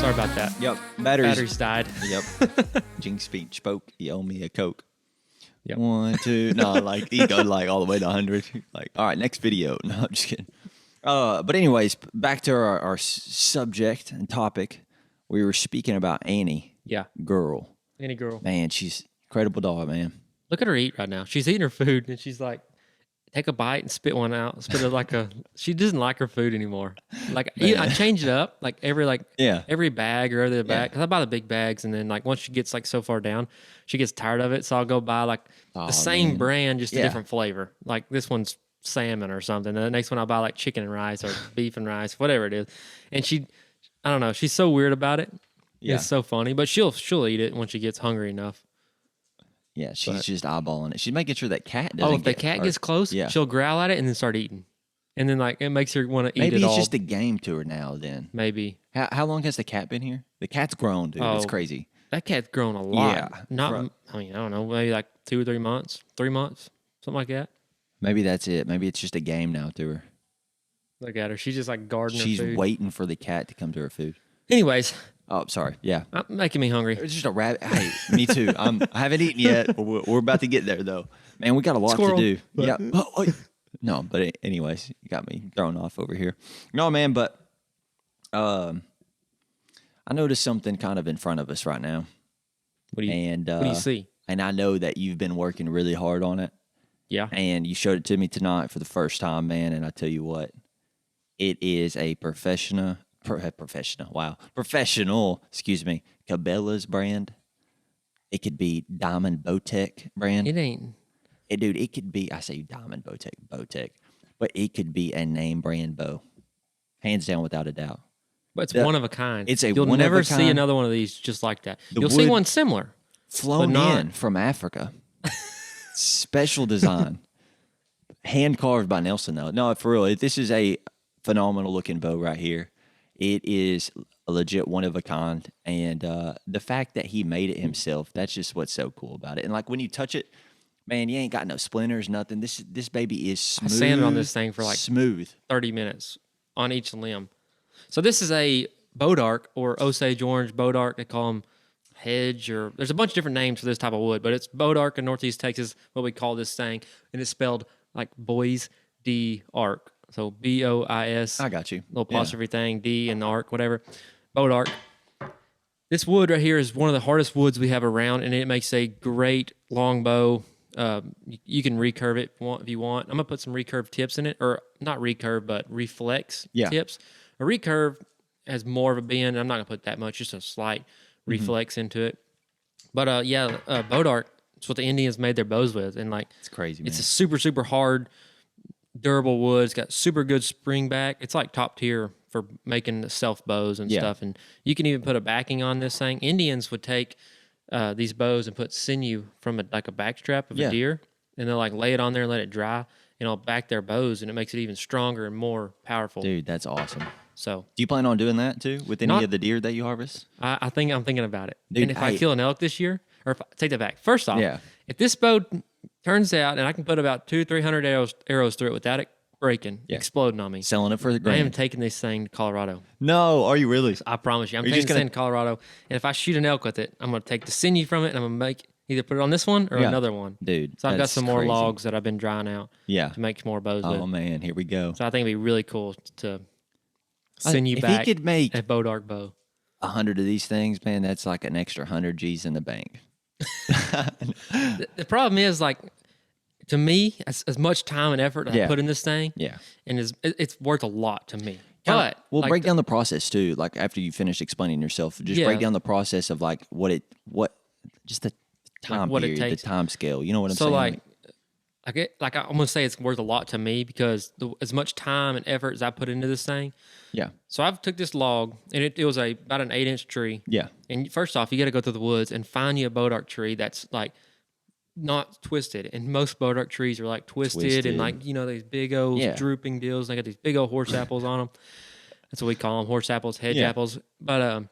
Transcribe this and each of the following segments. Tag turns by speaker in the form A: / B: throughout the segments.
A: Sorry about that.
B: Yep.
A: Batteries died.
B: Yep. Jinx speech spoke. You owe me a Coke.
A: Yep.
B: 1, 2. No, like he go like all the way to 100. Like, all right, next video. No, I'm just kidding. But anyways, back to our subject and topic. We were speaking about Annie.
A: Yeah.
B: Girl.
A: Any girl.
B: Man, she's incredible dog, man.
A: Look at her eat right now. She's eating her food and she's like, take a bite and spit one out. Spit it like a. She doesn't like her food anymore. Like I change it up like every bag or every bag. Because I buy the big bags and then like once she gets like so far down, she gets tired of it. So I'll go buy like the same brand, just a different flavor. Like this one's salmon or something. And the next one I'll buy like chicken and rice or beef and rice, whatever it is. And she, I don't know. She's so weird about it. Yeah. It's so funny, but she'll eat it when she gets hungry enough.
B: Yeah, she's just eyeballing it. She's making sure that cat doesn't.
A: Oh, if the cat gets close, she'll growl at it and then start eating, and then like it makes her want to eat it all.
B: Maybe it's just a game to her now. Then
A: maybe.
B: How long has the cat been here? The cat's grown, dude. It's crazy.
A: That cat's grown a lot.
B: Yeah,
A: I don't know, maybe like 2 or 3 months, 3 months, something like that.
B: Maybe that's it. Maybe it's just a game now to her.
A: Look at her. She's just like guarding her food.
B: She's waiting for the cat to come to her food.
A: Anyways.
B: Oh, sorry. Yeah.
A: Making me hungry.
B: It's just a rabbit. Hey, me too. I haven't eaten yet. We're about to get there, though. Man, we got a lot to do. Yeah. No, but anyways, you got me thrown off over here. No, man, but I noticed something kind of in front of us right now.
A: What do you see?
B: And I know that you've been working really hard on it.
A: Yeah.
B: And you showed it to me tonight for the first time, man. And I tell you what, it is a professional, excuse me, Cabela's brand. It could be Diamond Bowtech brand.
A: It ain't.
B: Dude, it could be, I say Diamond Bowtech, but it could be a name brand bow. Hands down, without a doubt.
A: But it's one of a kind.
B: You'll
A: never see another one of these just like that. You'll see one similar.
B: Flown in from Africa. Special design. Hand carved by Nelson, though. No, for real, this is a phenomenal looking bow right here. It is a legit one of a kind, and the fact that he made it himself, that's just what's so cool about it. And like when you touch it, man, you ain't got no splinters, nothing. This baby is smooth.
A: I sanded on this thing for like
B: 30
A: minutes on each limb. So this is a Bodark or Osage Orange Bodark. They call them hedge, or there's a bunch of different names for this type of wood, but it's Bodark in Northeast Texas, what we call this thing, and it's spelled like Bois D Arc. So B-O-I-S.
B: I got you.
A: Little apostrophe thing, D and the arc, whatever. Bodark. This wood right here is one of the hardest woods we have around, and it makes a great long bow. You can recurve it if you want. I'm going to put some recurve tips in it, or not recurve, but reflex tips. A recurve has more of a bend. I'm not going to put that much, just a slight reflex into it. But Bodark, it's what the Indians made their bows with. And like,
B: it's crazy, man.
A: It's a super, super hard, durable wood. It's got super good spring back. It's like top tier for making self bows and stuff. And you can even put a backing on this thing. Indians would take these bows and put sinew from a backstrap of a deer, and they'll like lay it on there and let it dry, and it'll back their bows, and it makes it even stronger and more powerful.
B: Dude, that's awesome.
A: So,
B: do you plan on doing that too with any of the deer that you harvest?
A: I think I'm thinking about it.
B: Dude,
A: and if I kill an elk this year, or if I take that back, first off, if this bow turns out and I can put about 200-300 arrows through it without it breaking, exploding on me,
B: selling it for the grand.
A: I am taking this thing to Colorado.
B: No, are you really?
A: I promise you. I'm taking this thing to Colorado, and if I shoot an elk with it, I'm going to take the sinew from it, and I'm going to either put it on this one or another one.
B: Dude,
A: so I've got some more logs that I've been drying out to make more bows with.
B: Oh, man, here we go.
A: So I think it'd be really cool to sinew back
B: if he could make
A: a Bodark bow.
B: 100 of these things, man, that's like an extra 100 G's in the bank.
A: The problem is, like, to me, as much time and effort I put in this thing, and it's worth a lot to me. But
B: we'll break down the process too. Like after you finish explaining yourself, just break down the process of like just the time period, the time scale. You know what I'm saying?
A: So I'm gonna say it's worth a lot to me because as much time and effort as I put into this thing.
B: Yeah.
A: So I've took this log, and it was about an 8-inch tree.
B: Yeah.
A: And first off, you got to go through the woods and find you a Bodark tree that's like not twisted. And most Bodark trees are like twisted. And like, these big old drooping deals. They got these big old horse apples on them. That's what we call them, horse apples, hedge apples. But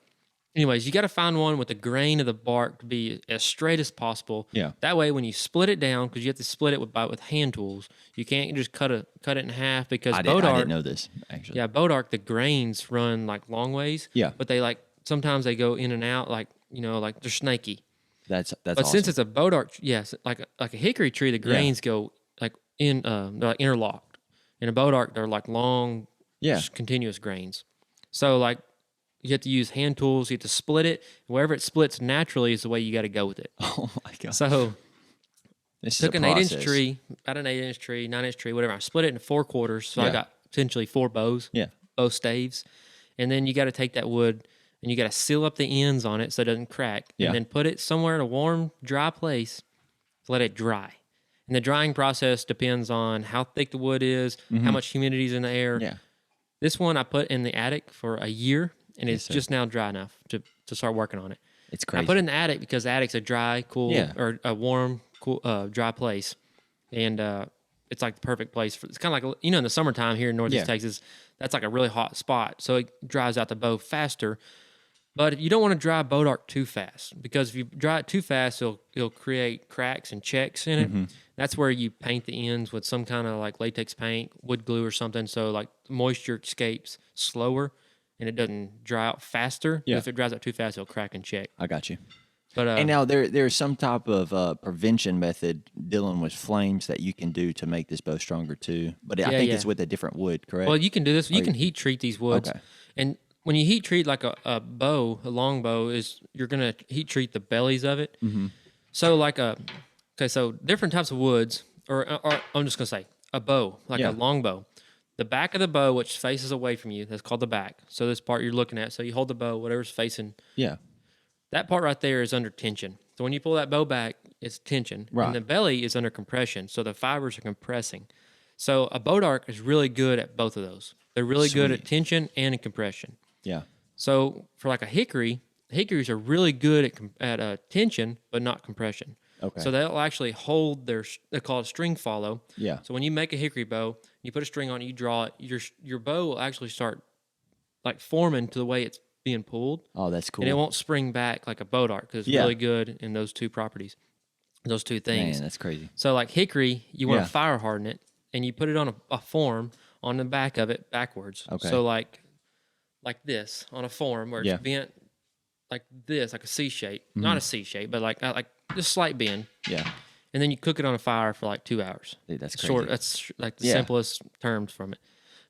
A: anyways, you got to find one with the grain of the bark to be as straight as possible.
B: Yeah.
A: That way, when you split it down, because you have to split it with hand tools, you can't just cut it in half because
B: Bodark. I didn't know this actually.
A: Yeah, Bodark, the grains run like long ways.
B: Yeah.
A: But they like sometimes they go in and out, like like they're snaky.
B: That's
A: but
B: awesome.
A: Since it's a boat arc, yes, like a hickory tree, the grains go like they're like interlocked. In a boat arc, they're like long, continuous grains. So like you have to use hand tools. You have to split it. Wherever it splits naturally is the way you got to go with it.
B: Oh my god!
A: So
B: this
A: took
B: is
A: an 8-inch tree, about an 8-inch tree, 9-inch tree, whatever. I split it into 4 quarters. So I got potentially 4 bows.
B: Yeah,
A: bow staves, and then you got to take that wood and you got to seal up the ends on it so it doesn't crack, and then put it somewhere in a warm, dry place to let it dry. And the drying process depends on how thick the wood is, how much humidity is in the air.
B: Yeah.
A: This one I put in the attic for a year, and it's just now dry enough to start working on it.
B: It's crazy.
A: I put it in the attic because the attic's a dry, cool, or a warm, cool, dry place, and it's like the perfect place for. It's kind of like in the summertime here in Northeast Texas, that's like a really hot spot, so it dries out the bow faster. But you don't want to dry boat arc too fast, because if you dry it too fast, it'll create cracks and checks in it. That's where you paint the ends with some kind of like latex paint, wood glue or something, so like moisture escapes slower and it doesn't dry out faster. If it dries out too fast, it'll crack and check.
B: I got you.
A: But
B: and now there's some type of prevention method dealing with flames that you can do to make this bow stronger too. But I think it's with a different wood, correct?
A: Well, you can do this. You can heat treat these woods.
B: Okay.
A: And when you heat treat like a bow, a long bow, you're going to heat treat the bellies of it. So like so different types of woods, or I'm just going to say a bow, like a long bow. The back of the bow, which faces away from you, that's called the back. So this part you're looking at. So you hold the bow, whatever's facing.
B: Yeah.
A: That part right there is under tension. So when you pull that bow back, it's tension.
B: Right.
A: And the belly is under compression. So the fibers are compressing. So a boat arc is really good at both of those. They're really good at tension and at compression.
B: Yeah.
A: So for like a hickory, hickories are really good at tension, but not compression.
B: Okay.
A: So they'll actually hold they call it string follow.
B: Yeah.
A: So when you make a hickory bow, you put a string on it, you draw it, your bow will actually start like forming to the way it's being pulled.
B: Oh, that's cool.
A: And it won't spring back like a boat arc, because it's really good in those two properties, those two things.
B: Man, that's crazy.
A: So like hickory, you want to fire harden it, and you put it on a form on the back of it backwards.
B: Okay.
A: So like this on a form where it's bent like this, like a C shape, not a C shape, but like just slight bend.
B: Yeah.
A: And then you cook it on a fire for like 2 hours.
B: Dude, that's crazy.
A: That's like the simplest terms from it.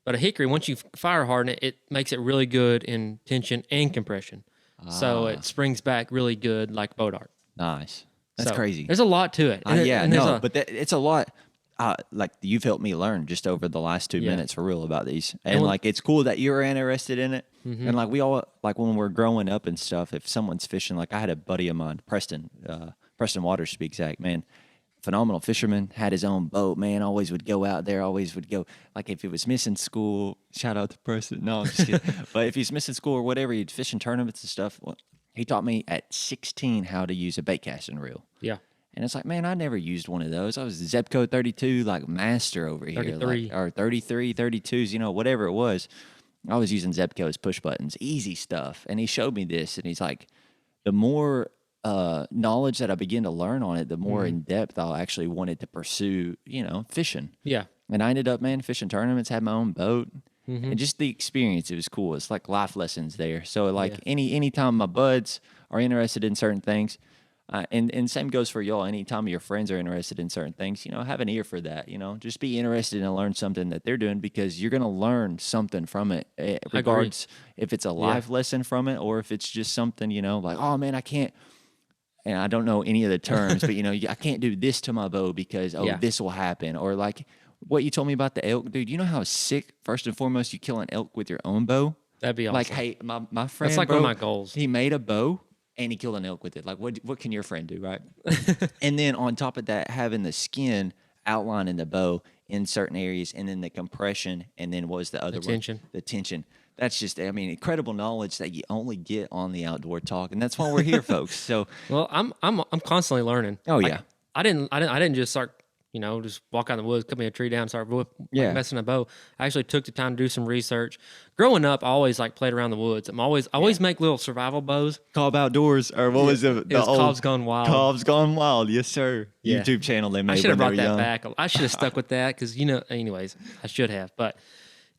A: But a hickory, once you fire harden it, it makes it really good in tension and compression. So it springs back really good like boat arc.
B: Nice. That's crazy.
A: There's a lot to it.
B: But it's a lot. Like you've helped me learn just over the last 2 minutes for real about these, and like it's cool that you're interested in it. And like we all, like when we're growing up and stuff, if someone's fishing, like I had a buddy of mine, Preston Waters to be exact, man, phenomenal fisherman, had his own boat, man, always would go out there, always would go, like if it was missing school, shout out to Preston, no, I'm just kidding. But if he's missing school or whatever, he'd fish in tournaments and stuff. Well, he taught me at 16 how to use a bait casting reel.
A: Yeah.
B: And it's like, man, I never used one of those. I was Zebco 32, like master over here.
A: 33.
B: Or 33, 32s, whatever it was. I was using Zebco's push buttons, easy stuff. And he showed me this, and he's like, the more knowledge that I begin to learn on it, the more in depth I actually wanted to pursue, fishing.
A: Yeah.
B: And I ended up, man, fishing tournaments, had my own boat. And just the experience, it was cool. It's like life lessons there. So like anytime my buds are interested in certain things, and same goes for y'all. Anytime your friends are interested in certain things, have an ear for that. Just be interested and learn something that they're doing, because you're gonna learn something from it, regardless if it's a life lesson from it or if it's just something like, oh man, I can't. And I don't know any of the terms, but I can't do this to my bow because this will happen, or like what you told me about the elk, dude. You know how sick, first and foremost, you kill an elk with your own bow.
A: That'd be awesome.
B: Like, hey, my friend,
A: that's like one of my goals.
B: He made a bow and he killed an elk with it. Like, what can your friend do, right? And then on top of that, having the skin outlining the bow in certain areas, and then the compression, and then what was the other one? The tension. That's just, incredible knowledge that you only get on the Outdoor Talk, and that's why we're here, folks. So,
A: well, I'm constantly learning.
B: Oh
A: like,
B: yeah,
A: I didn't just start. Just walk out in the woods, cut me a tree down, start messing a bow. I actually took the time to do some research. Growing up, I always played around the woods. I always make little survival bows.
B: Cobb Outdoors, or what was it?
A: It was Cobb's Gone Wild.
B: Cobb's Gone Wild, yes sir. Yeah. YouTube channel they made.
A: I should have brought that
B: young.
A: back. I should have stuck with that because anyways, I should have. But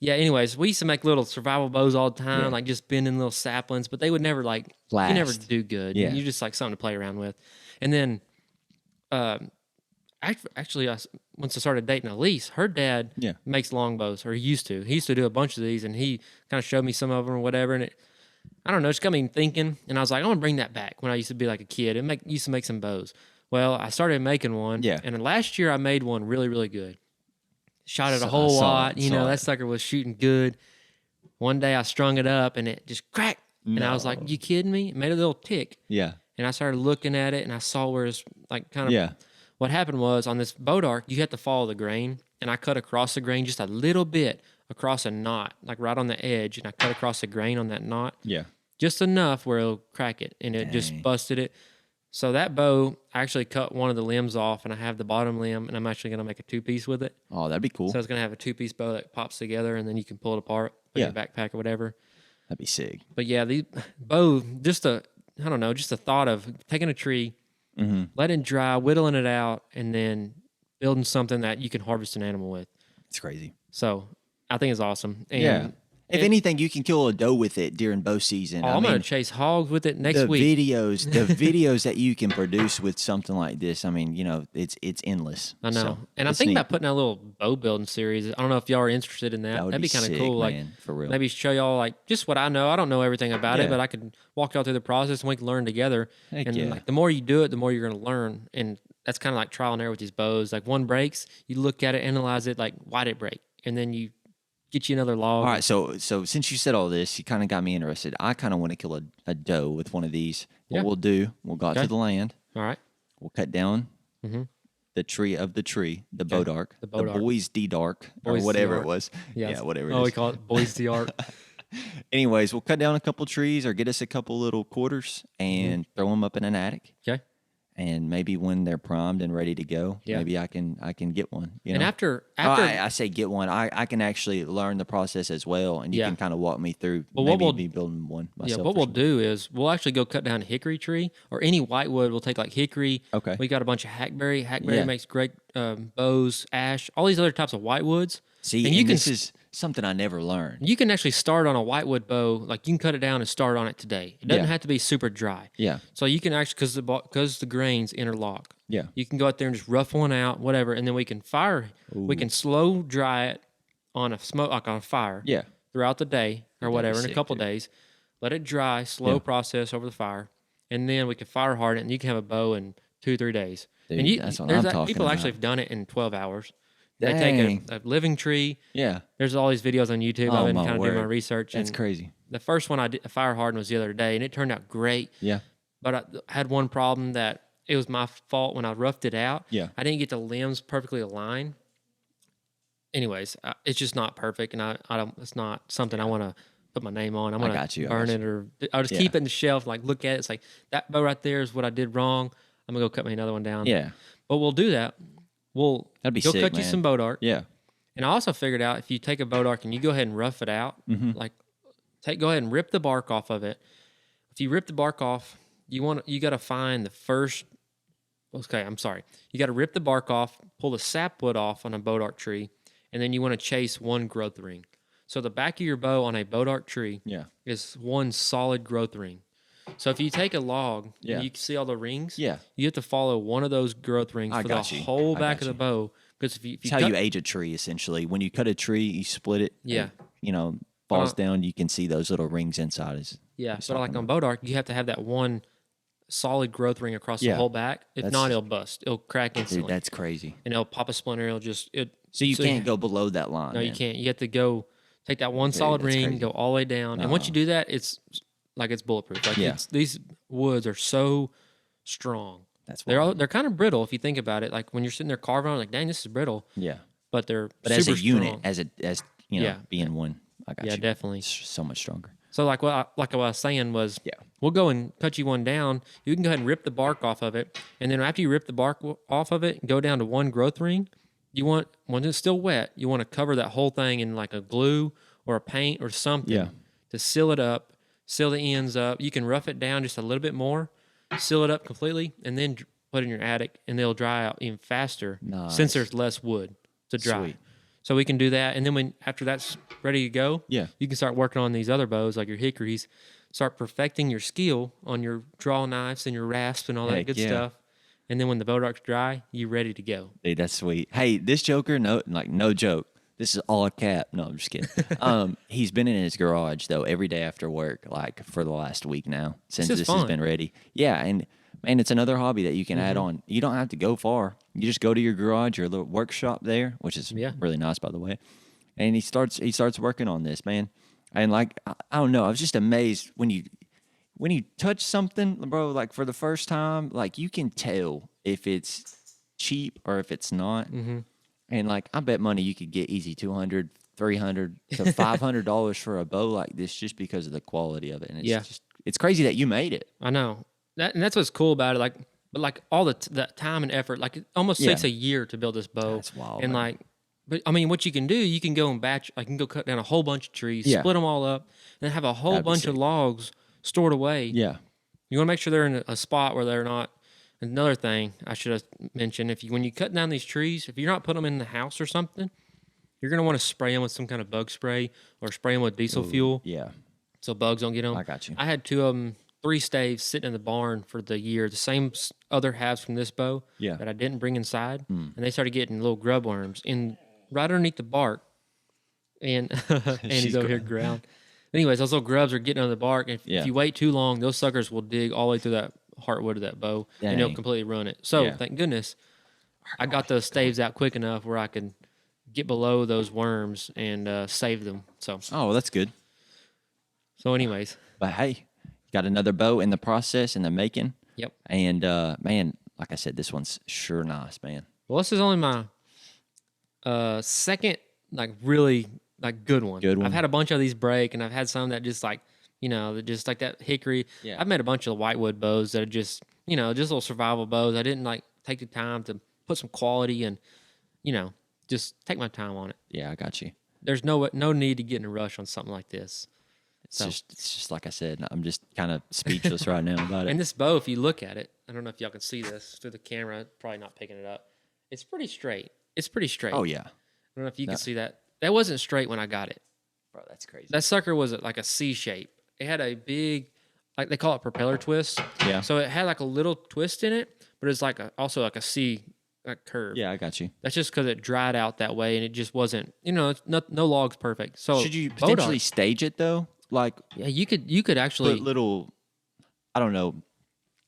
A: Yeah. Anyways, we used to make little survival bows all the time,
B: Yeah.
A: like just bending little saplings, but they would never like
B: Last.
A: you never do good.
B: Yeah.
A: You just like something to play around with. And then, actually, once I started dating Elise, her dad makes longbows, or he used to. He used to do a bunch of these, and he kind of showed me some of them or whatever. And I don't know, it's got me thinking, and I was like, I want to bring that back when I used to be like a kid and used to make some bows. Well, I started making one, and last year I made one really, really good. Shot it a whole lot, that sucker was shooting good. One day I strung it up, and it just cracked, and I was like, you kidding me? It made a little tick.
B: Yeah.
A: And I started looking at it, and I saw where it's like kind of what happened was on this boat arc, you have to follow the grain, and I cut across the grain just a little bit across a knot, like right on the edge, and I cut across the grain on that knot.
B: Yeah.
A: Just enough where it'll crack it, and it just busted it. So that bow, I actually cut one of the limbs off, and I have the bottom limb, and I'm actually going to make a 2-piece with it.
B: Oh, that'd be cool.
A: So it's going to have a 2-piece bow that pops together, and then you can pull it apart, put it in your backpack or whatever.
B: That'd be sick.
A: But yeah, the bow, just a thought of taking a tree, letting it dry, whittling it out, and then building something that you can harvest an animal with.
B: It's crazy.
A: So I think it's awesome. And
B: if anything, you can kill a doe with it during bow season.
A: I'm going to chase hogs with it next week.
B: The videos that you can produce with something like this, I mean, it's endless.
A: I know.
B: So,
A: and I'm thinking about putting out a little bow building series. I don't know if y'all are interested in that. That'd be kind of cool.
B: Man, like, for real.
A: Maybe show y'all like just what I know. I don't know everything about it, but I could walk y'all through the process and we can learn together. Like the more you do it, the more you're going to learn. And that's kind of like trial and error with these bows. Like one breaks, you look at it, analyze it, like why did it break? And then you get you another log.
B: All right, so since you said all this, you kind of got me interested. I kind of want to kill a doe with one of these. What we'll do, we'll go out to the land.
A: All right.
B: We'll cut down the tree, the boat arc, the boys D-dark, or whatever it was. Yeah, whatever it is.
A: Oh, we call it boys D-arc.
B: Anyways, we'll cut down a couple trees or get us a couple little quarters and throw them up in an attic.
A: Okay.
B: And maybe when they're primed and ready to go, maybe I can get one.
A: And after
B: I say get one, I can actually learn the process as well, and you can kind of walk me through.
A: Well,
B: maybe be building one myself.
A: Yeah, what we'll do is we'll actually go cut down a hickory tree or any whitewood. We'll take like hickory.
B: Okay.
A: We got a bunch of hackberry. Hackberry makes great bows, ash, all these other types of whitewoods.
B: See, and this is something I never learned.
A: You can actually start on a whitewood bow. Like you can cut it down and start on it today. It doesn't have to be super dry.
B: Yeah.
A: So you can actually, because the grains interlock.
B: Yeah.
A: You can go out there and just rough one out, whatever, and then we can fire. Ooh. We can slow dry it on a fire.
B: Yeah.
A: Throughout the day or whatever, in a couple days. Let it dry, slow process over the fire, and then we can fire harden it, and you can have a bow in 2-3 days.
B: Dude,
A: and
B: that's what I'm talking
A: people
B: about.
A: actually have done it in 12 hours.
B: Dang.
A: They take a living tree.
B: Yeah.
A: There's all these videos on YouTube. I've been kind of doing my research.
B: That's crazy.
A: The first one I did, fire hardened, was the other day, and it turned out great.
B: Yeah.
A: But I had one problem that it was my fault when I roughed it out.
B: Yeah.
A: I didn't get the limbs perfectly aligned. Anyways, it's just not perfect, and I don't. It's not something I want to put my name on. I'm gonna burn it, or I'll just keep it in the shelf, like look at it. It's like that bow right there is what I did wrong. I'm gonna go cut me another one down.
B: Yeah.
A: But we'll do that.
B: That'd be
A: go
B: sick,
A: cut
B: man.
A: you some boat arc.
B: Yeah.
A: And I also figured out if you take a boat arc and you go ahead and rough it out, go ahead and rip the bark off of it. If you rip the bark off, you got to find the first. Okay, I'm sorry. You got to rip the bark off, pull the sapwood off on a boat arc tree, and then you want to chase one growth ring. So the back of your bow on a boat arc tree is one solid growth ring. So if you take a log and you can see all the rings, you have to follow one of those growth rings for the whole back of the bow. Because if you
B: it's how you age a tree, essentially. When you cut a tree, you split it.
A: Yeah.
B: It, falls down, you can see those little rings inside.
A: But like on boat arc, you have to have that one solid growth ring across the whole back. If not, it'll bust. It'll crack instantly.
B: Dude, that's crazy.
A: And it'll pop a splinter.
B: So you can't go below that line.
A: No, you can't. You have to go take that one solid ring, crazy. Go all the way down. And once you do that, it's bulletproof. Like these woods are so strong. They're kind of brittle if you think about it. Like when you're sitting there carving on, like, dang, this is brittle.
B: Yeah.
A: But they're
B: as a
A: unit,
B: strong. Being one. I got you.
A: Yeah, definitely.
B: It's so much stronger.
A: So what I was saying was, we'll go and cut you one down. You can go ahead and rip the bark off of it, and then after you rip the bark off of it and go down to one growth ring, when it's still wet, you want to cover that whole thing in like a glue or a paint or something to seal it up, seal the ends up. You can rough it down just a little bit more, seal it up completely, and then put it in your attic, and they'll dry out even faster since there's less wood to dry.
B: Sweet.
A: So we can do that, and then after that's ready to go,
B: Yeah.
A: you can start working on these other bows like your hickories. Start perfecting your skill on your draw knives and your rasp and all that good stuff. And then when the bow dark's dry, you're ready to go.
B: Dude, that's sweet. Hey, this Joker, no joke. This is all a cap. No, I'm just kidding. He's been in his garage though every day after work, like for the last week now since this has been ready. Yeah, and man, it's another hobby that you can add on. You don't have to go far. You just go to your garage, your little workshop there, which is really nice, by the way. And he starts working on this, man. And like I don't know, I was just amazed when you touch something, bro. Like for the first time, like you can tell if it's cheap or if it's not.
A: Mm-hmm.
B: And like I bet money you could get easy $200, $300 to $500 for a bow like this just because of the quality of it. And it's it's crazy that you made it.
A: I know and that's what's cool about it. Like, but like all the time and effort, like it almost takes a year to build this bow.
B: That's wild.
A: And
B: man.
A: like, but I mean, what you can do, you can go and batch. I can go cut down a whole bunch of trees, split them all up, and have a whole bunch of logs stored away.
B: Yeah.
A: You want to make sure they're in a spot where they're not. Another thing I should have mentioned: when you cut down these trees, if you're not putting them in the house or something, you're gonna want to spray them with some kind of bug spray or spray them with diesel fuel.
B: Yeah.
A: So bugs don't get them.
B: I got you.
A: I had 2 of them, 3 staves sitting in the barn for the year, the same other halves from this bow that I didn't bring inside, and they started getting little grub worms right underneath the bark. And Andy's over here ground. Anyways, those little grubs are getting on the bark, and if you wait too long, those suckers will dig all the way through that heartwood of that bow, and they'll completely ruin it. So thank goodness I got those staves out quick enough where I could get below those worms and save them. So
B: that's good.
A: So anyways.
B: But hey, you got another bow in the process, in the making.
A: Yep.
B: And man, like I said, this one's sure nice, man.
A: Well, this is only my second like really like good one. I've had a bunch of these break, and I've had some that just like, just like that hickory.
B: Yeah.
A: I've made a bunch of whitewood bows that are just, just little survival bows. I didn't like take the time to put some quality and, just take my time on it.
B: Yeah, I got you.
A: There's no need to get in a rush on something like this.
B: It's just like I said, I'm just kind of speechless right now about it.
A: And this bow, if you look at it, I don't know if y'all can see this through the camera, probably not picking it up. It's pretty straight.
B: Oh, yeah.
A: I don't know if you can see that. That wasn't straight when I got it.
B: Bro, that's crazy.
A: That sucker was like a C shape. It had a big, like they call it propeller twist.
B: Yeah.
A: So it had like a little twist in it, but it's like also like a C curve.
B: Yeah, I got you.
A: That's just because it dried out that way, and it just wasn't. It's no log's perfect. So
B: should you potentially stage it though? Like,
A: yeah, you could actually
B: put little, I don't know.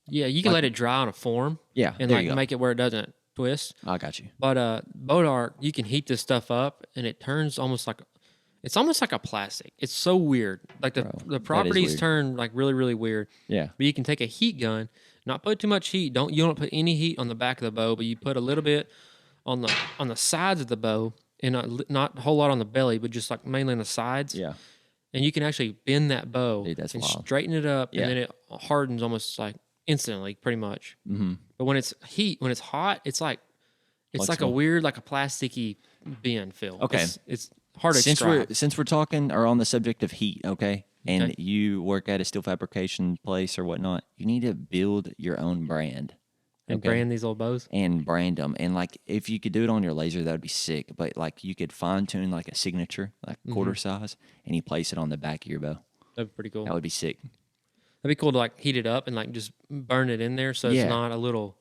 A: Yeah, you can let it dry on a form.
B: Yeah,
A: and like make it where it doesn't twist.
B: I got you.
A: But Bodark, you can heat this stuff up, and it turns almost like a plastic. It's so weird. Like the properties turn like really, really weird.
B: Yeah.
A: But you can take a heat gun, not put too much heat. You don't put any heat on the back of the bow, but you put a little bit on the sides of the bow, and not a whole lot on the belly, but just like mainly on the sides.
B: Yeah.
A: And you can actually bend that bow.
B: Dude, that's wild.
A: Straighten it up, and then it hardens almost like instantly, pretty much.
B: Mm-hmm.
A: But when it's hot, it's like a weird, like a plasticky bend feel.
B: Okay,
A: it's hard to describe.
B: Since we're talking or on the subject of heat, okay, and you work at a steel fabrication place or whatnot, you need to build your own brand.
A: And brand these old bows?
B: And brand them. And, like, if you could do it on your laser, that would be sick. But, like, you could fine-tune, like, a signature, like quarter size, and you place it on the back of your bow.
A: That'd be pretty cool.
B: That would be sick.
A: That'd be cool to, like, heat it up and, like, just burn it in there so it's not a little...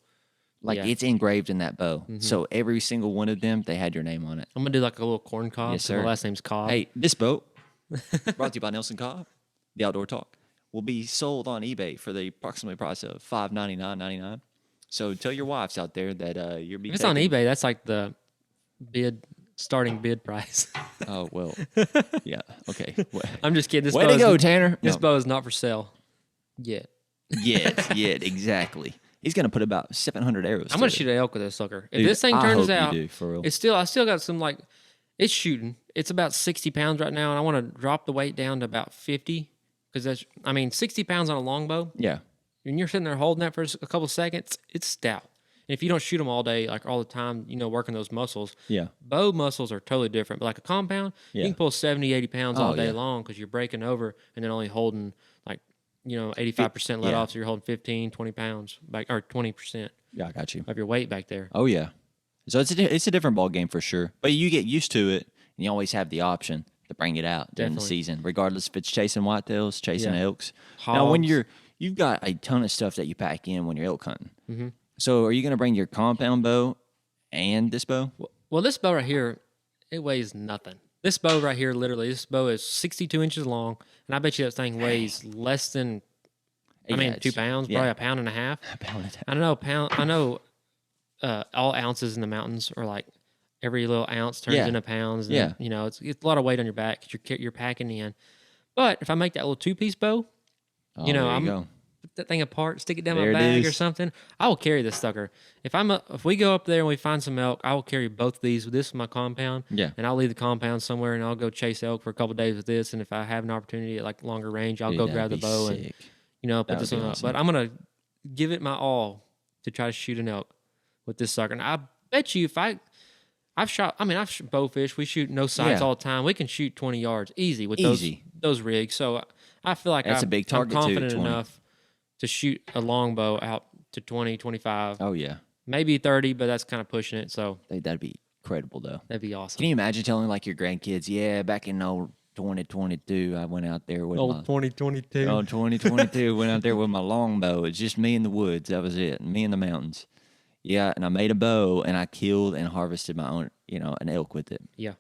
B: Like, it's engraved in that bow. So every single one of them, they had your name on it.
A: I'm going to do, like, a little corn cob.
B: Yes, sir.
A: My last name's Cobb.
B: Hey, this boat, brought to you by Nelson Cobb, the Outdoor Talk, will be sold on eBay for the approximately price of $599.99. So tell your wives out there that you're being.
A: If it's on eBay, that's like the starting bid price.
B: Oh well, yeah, okay.
A: I'm just kidding. This
B: way to go, Tanner.
A: This bow is not for sale yet.
B: Yet, exactly. He's gonna put about 700 arrows.
A: I'm gonna shoot an elk with this sucker. If this thing turns out,
B: for real.
A: I still got some like, it's shooting. It's about 60 pounds right now, and I want to drop the weight down to about 50 because 60 pounds on a longbow.
B: Yeah.
A: When you're sitting there holding that for a couple seconds, it's stout. And if you don't shoot them all day, like all the time, working those muscles, bow muscles are totally different. But like a compound, you can pull 70, 80 pounds all day long because you're breaking over and then only holding like, 85% let off. So you're holding 15, 20 pounds back, or 20%.
B: Yeah, I got you.
A: Of your weight back there.
B: Oh, yeah. So it's a different ball game for sure. But you get used to it, and you always have the option to bring it out during the season, regardless if it's chasing whitetails, chasing elks.
A: Hogs.
B: Now, when you've got a ton of stuff that you pack in when you're elk hunting. Mm-hmm. So, are you going to bring your compound bow and this bow?
A: Well, this bow right here, it weighs nothing. This bow right here, literally, this bow is 62 inches long, and I bet you that thing weighs less than, 2 pounds, probably a pound and a half.
B: A pound and a half.
A: I know all ounces in the mountains are like every little ounce turns into pounds. And, it's a lot of weight on your back because you're packing in. But if I make that little 2-piece bow, I'm put that thing apart, stick it down my bag or something. I will carry this sucker. If we go up there and we find some elk, I will carry both of these. This is my compound.
B: Yeah.
A: And I'll leave the compound somewhere and I'll go chase elk for a couple of days with this. And if I have an opportunity at like longer range, I'll go grab the bow and put this one up. But I'm gonna give it my all to try to shoot an elk with this sucker. And I bet you if I've shot bowfish. We shoot no sights all the time. We can shoot 20 yards easy with those rigs. So I feel like
B: that's a big target.
A: I'm confident enough to shoot a longbow out to 20, 25.
B: Oh, yeah.
A: Maybe 30, but that's kind of pushing it. So
B: that'd be incredible, though.
A: That'd be awesome.
B: Can you imagine telling like your grandkids, yeah, back in old 2022, I went out there with
A: 2022.
B: Oh, 2022, went out there with my longbow. It's just me in the woods. That was it. Me in the mountains. Yeah, and I made a bow, and I killed and harvested my own, an elk with it.
A: Yeah.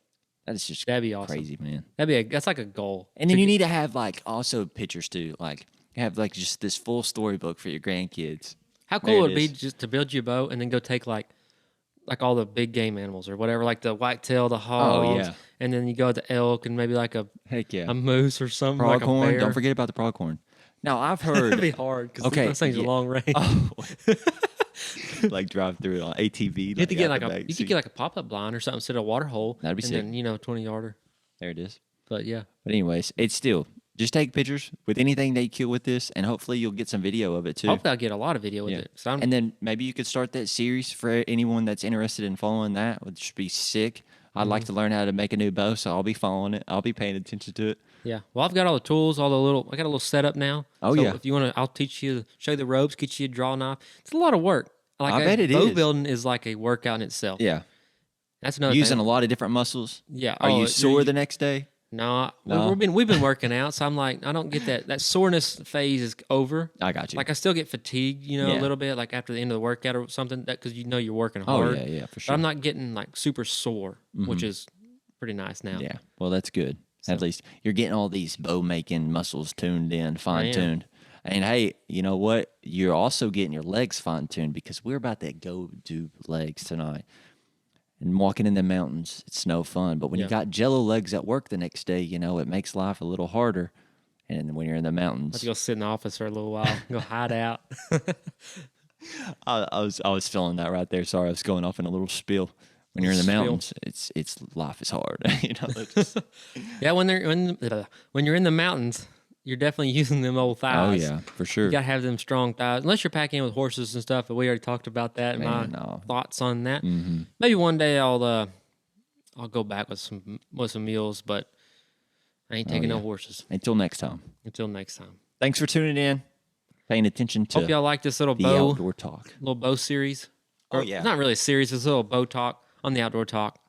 B: That's just
A: that'd be awesome.
B: Crazy, man.
A: That's like a goal.
B: And then you need to have like also pictures too, like have like just this full storybook for your grandkids.
A: How cool would it be just to build you a bow and then go take like all the big game animals or whatever, like the whitetail, the hogs, and then you go to elk and maybe like a moose or something,
B: pronghorn.
A: Like a bear.
B: Don't forget about the pronghorn. Now I've heard
A: that'd be hard because those things are long range.
B: Oh. Like drive through it on ATV.
A: You have to get you could get like a pop-up blind or something instead of a water hole.
B: That'd be sick.
A: And then 20-yarder.
B: There it is.
A: But yeah.
B: But anyways, it's still just take pictures with anything that you kill with this, and hopefully you'll get some video of it too.
A: Hopefully I'll get a lot of video with it. So
B: and then maybe you could start that series for anyone that's interested in following that, which would be sick. I'd like to learn how to make a new bow, so I'll be following it. I'll be paying attention to it.
A: Yeah. Well, I've got all the tools, I got a little setup now.
B: Oh,
A: so
B: yeah.
A: If you want to, I'll show you the ropes, get you a draw knife. It's a lot of work.
B: I bet it
A: is.
B: Bow
A: building is like a workout in itself.
B: Yeah.
A: That's another
B: Using
A: thing.
B: a lot of different muscles.
A: Yeah.
B: Are you sore the next day?
A: No. We've been working out, so I'm like, I don't get that soreness phase is over.
B: I got you.
A: Like I still get fatigued, a little bit, like after the end of the workout or something, because you're working hard.
B: Oh yeah, for sure.
A: But I'm not getting like super sore, which is pretty nice now.
B: Yeah. Well, that's good. So, at least you're getting all these bow making muscles tuned in, fine tuned. And hey, you know what? You're also getting your legs fine tuned because we're about to go do legs tonight. And walking in the mountains, it's no fun. But when you got jello legs at work the next day, it makes life a little harder. And when you're in the mountains,
A: I have to go sit in the office for a little while, go hide out.
B: I was feeling that right there. Sorry, I was going off in a little spiel. When you're in the mountains, it's life is hard.
A: Yeah, when you're in the mountains, you're definitely using them old thighs.
B: Oh yeah, for sure.
A: You gotta have them strong thighs, unless you're packing in with horses and stuff. But we already talked about that. My thoughts on that. Mm-hmm. Maybe one day I'll go back with some mules, but I ain't taking no horses
B: until next time.
A: Thanks
B: for tuning in, paying attention to.
A: Hope y'all like this little
B: outdoor talk,
A: little bow series.
B: It's
A: not really a series. It's a little bow talk on the outdoor talk.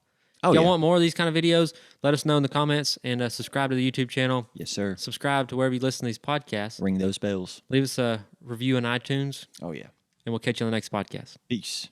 B: Oh,
A: if y'all want more of these kind of videos, let us know in the comments and subscribe to the YouTube channel.
B: Yes, sir.
A: Subscribe to wherever you listen to these podcasts.
B: Ring those bells.
A: Leave us a review on iTunes.
B: Oh, yeah.
A: And we'll catch you on the next podcast.
B: Peace.